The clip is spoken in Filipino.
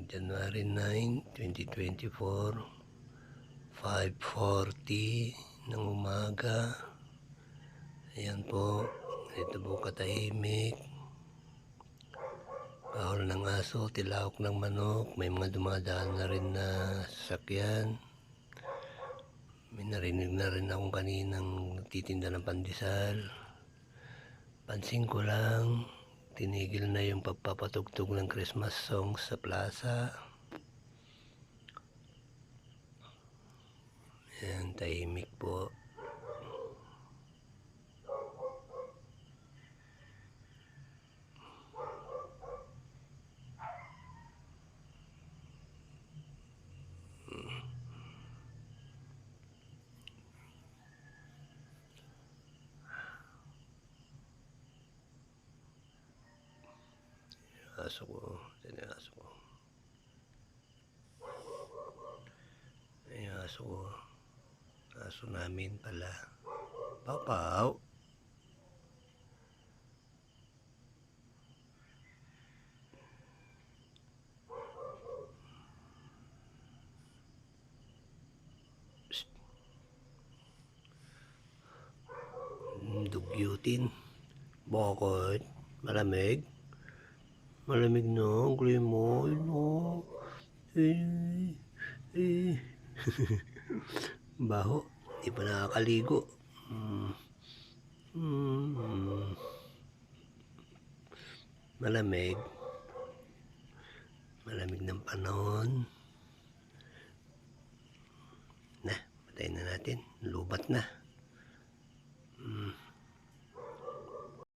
January 9, 2024, 5:40 ng umaga. Ayan po, ito po katahimik. Kahol ng aso, tilawak ng manok, may mga dumadaan na rin na sasakyan. May narinig na rin akong kaninang nagtitinda ng pandesal. Pansin ko lang, tinigil na yung pagpapatugtog ng Christmas songs sa plaza. Ayan, tahimik po. Aso ko, aso ko. Ay, aso ko. Aso namin pala. Papaw. Dugyutin. Bakit? Malamig? Malamig na, Grimoy, no? Baho, di pa nakakaligo. Malamig. Malamig ng panahon. Na, patayin na natin. Lubat na.